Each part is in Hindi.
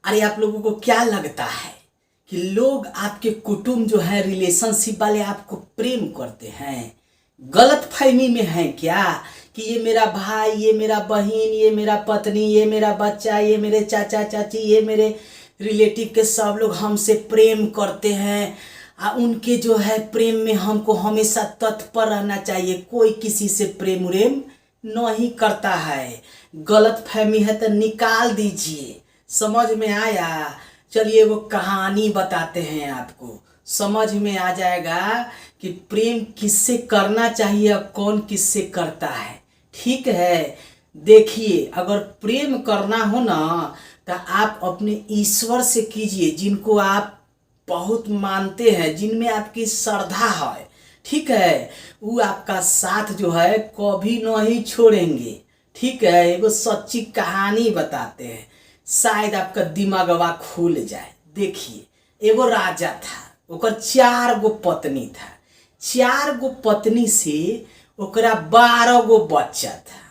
अरे आप लोगों को क्या लगता है कि लोग आपके कुटुंब जो है रिलेशनशिप वाले आपको प्रेम करते हैं? गलत फहमी में है क्या कि ये मेरा भाई, ये मेरा बहन, ये मेरा पत्नी, ये मेरा बच्चा, ये मेरे चाचा चाची, ये मेरे रिलेटिव के सब लोग हमसे प्रेम करते हैं, उनके जो है प्रेम में हमको हमेशा तत्पर रहना चाहिए। कोई किसी से प्रेम उरेम नहीं करता है। गलत फहमी है तो निकाल दीजिए। समझ में आया? चलिए वो कहानी बताते हैं, आपको समझ में आ जाएगा कि प्रेम किससे करना चाहिए और कौन किससे करता है। ठीक है, देखिए अगर प्रेम करना हो ना तो आप अपने ईश्वर से कीजिए, जिनको आप बहुत मानते हैं, जिनमें आपकी श्रद्धा है। ठीक है, वो आपका साथ जो है कभी नहीं छोड़ेंगे। ठीक है, एगो सच्ची कहानी बताते हैं, शायद आपका दिमागवा खुल जाए। देखिए एगो राजा था, ओकर 4 गो पत्नी था। 4 गो पत्नी से ओकरा 12 गो बच्चा था।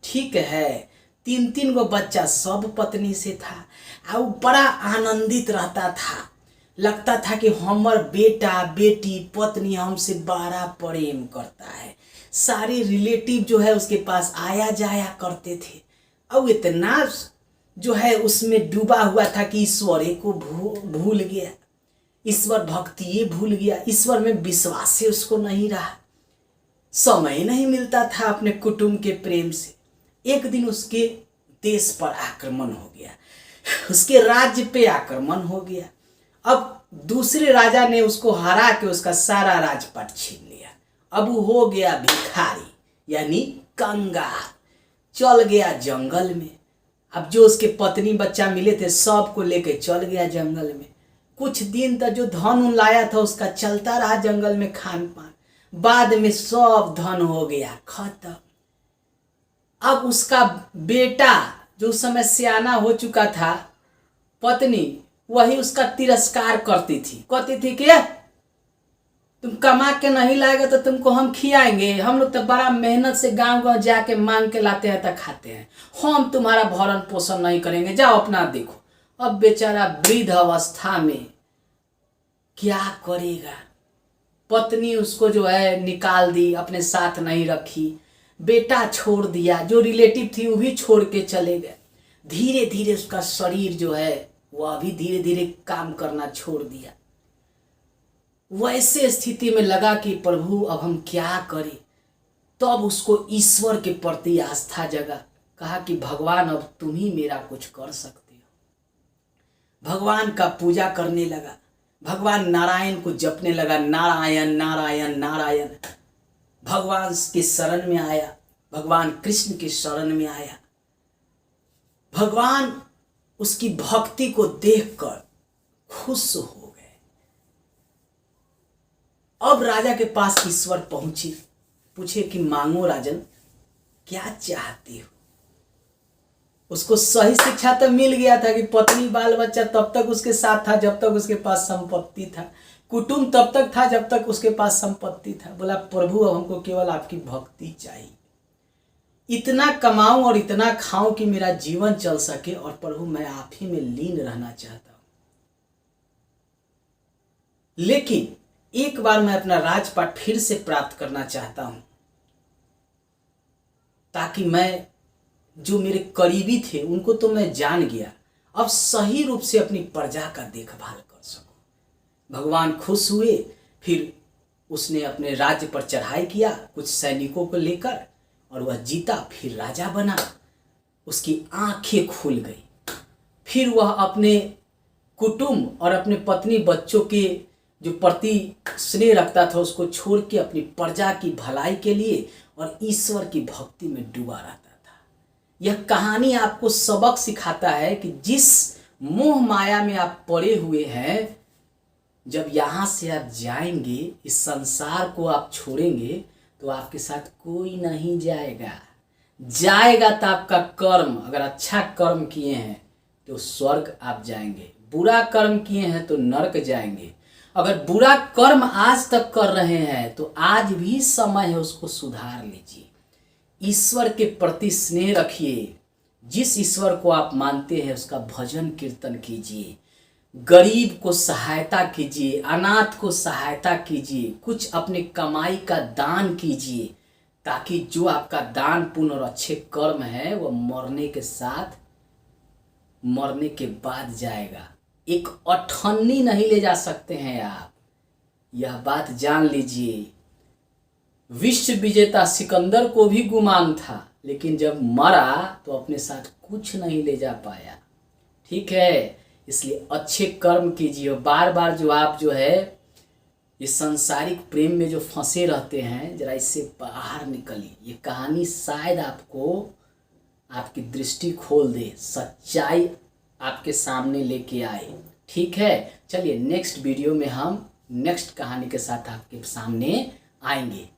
ठीक है, 3-3 गो बच्चा सब पत्नी से था। आ वो बड़ा आनंदित रहता था, लगता था कि हमर बेटा बेटी पत्नी हमसे बड़ा प्रेम करता है। सारे रिलेटिव जो है उसके पास आया जाया करते थे। अब इतना जो है उसमें डूबा हुआ था कि ईश्वर को भूल गया, ईश्वर भक्ति भूल गया, ईश्वर में विश्वास से उसको नहीं रहा, समय नहीं मिलता था अपने कुटुंब के प्रेम से। एक दिन उसके देश पर आक्रमण हो गया, उसके राज्य पे आक्रमण हो गया। अब दूसरे राजा ने उसको हरा के उसका सारा राजपाट छीन लिया। अब वो हो गया भिखारी यानी कंगाल, चल गया जंगल में। अब जो उसके पत्नी बच्चा मिले थे सबको लेके चल गया जंगल में। कुछ दिन तक जो धन लाया था उसका चलता रहा जंगल में खान पान, बाद में सब धन हो गया खत्म। अब उसका बेटा जो उस समय सियाना हो चुका था, पत्नी वही उसका तिरस्कार करती थी, कहती थी कि तुम कमा के नहीं लाएगा तो तुमको हम खिलाएंगे, हम लोग तो बड़ा मेहनत से गांव गांव जाके मांग के लाते हैं तो खाते हैं, हम तुम्हारा भरण पोषण नहीं करेंगे, जाओ अपना देखो। अब बेचारा वृद्ध अवस्था में क्या करेगा? पत्नी उसको जो है निकाल दी, अपने साथ नहीं रखी, बेटा छोड़ दिया, जो रिलेटिव थी वो भी छोड़ के चले गए। धीरे धीरे उसका शरीर जो है वह भी धीरे धीरे काम करना छोड़ दिया। वैसे स्थिति में लगा कि प्रभु अब हम क्या करें। तब उसको ईश्वर के प्रति आस्था जगा, कहा कि भगवान अब तुम ही मेरा कुछ कर सकते हो। भगवान का पूजा करने लगा, भगवान नारायण को जपने लगा, नारायण नारायण नारायण। भगवान के शरण में आया, भगवान कृष्ण के शरण में आया। भगवान उसकी भक्ति को देखकर खुश हो गए। अब राजा के पास ईश्वर पहुंचे, पूछे कि मांगो राजन, क्या चाहते हो? उसको सही शिक्षा तो मिल गया था कि पत्नी बाल बच्चा तब तक उसके साथ था जब तक उसके पास संपत्ति था, कुटुंब तब तक था जब तक उसके पास संपत्ति था। बोला प्रभु अब हमको केवल आपकी भक्ति चाहिए, इतना कमाऊं और इतना खाऊं कि मेरा जीवन चल सके, और प्रभु मैं आप ही में लीन रहना चाहता हूं। लेकिन एक बार मैं अपना राजपाट फिर से प्राप्त करना चाहता हूं, ताकि मैं जो मेरे करीबी थे उनको तो मैं जान गया, अब सही रूप से अपनी प्रजा का देखभाल कर सकूं। भगवान खुश हुए, फिर उसने अपने राज्य पर चढ़ाई किया कुछ सैनिकों को लेकर, और वह जीता, फिर राजा बना। उसकी आंखें खुल गई। फिर वह अपने कुटुंब और अपने पत्नी बच्चों के जो प्रति स्नेह रखता था उसको छोड़ के अपनी प्रजा की भलाई के लिए और ईश्वर की भक्ति में डूबा रहता था। यह कहानी आपको सबक सिखाता है कि जिस मोह माया में आप पड़े हुए हैं, जब यहाँ से आप जाएंगे, इस संसार को आप छोड़ेंगे, तो आपके साथ कोई नहीं जाएगा। जाएगा तो आपका कर्म, अगर अच्छा कर्म किए हैं तो स्वर्ग आप जाएंगे, बुरा कर्म किए हैं तो नरक जाएंगे। अगर बुरा कर्म आज तक कर रहे हैं तो आज भी समय है उसको सुधार लीजिए। ईश्वर के प्रति स्नेह रखिए, जिस ईश्वर को आप मानते हैं उसका भजन कीर्तन कीजिए, गरीब को सहायता कीजिए, अनाथ को सहायता कीजिए, कुछ अपने कमाई का दान कीजिए, ताकि जो आपका दान पुण्य और अच्छे कर्म है वह मरने के बाद जाएगा। एक अठन्नी नहीं ले जा सकते हैं आप, यह बात जान लीजिए। विश्व विजेता सिकंदर को भी गुमान था, लेकिन जब मरा तो अपने साथ कुछ नहीं ले जा पाया। ठीक है, इसलिए अच्छे कर्म कीजिए। बार बार जो आप जो है इस सांसारिक प्रेम में जो फंसे रहते हैं, जरा इससे बाहर निकलिए। ये कहानी शायद आपको आपकी दृष्टि खोल दे, सच्चाई आपके सामने लेके आए। ठीक है, चलिए नेक्स्ट वीडियो में हम नेक्स्ट कहानी के साथ आपके सामने आएंगे।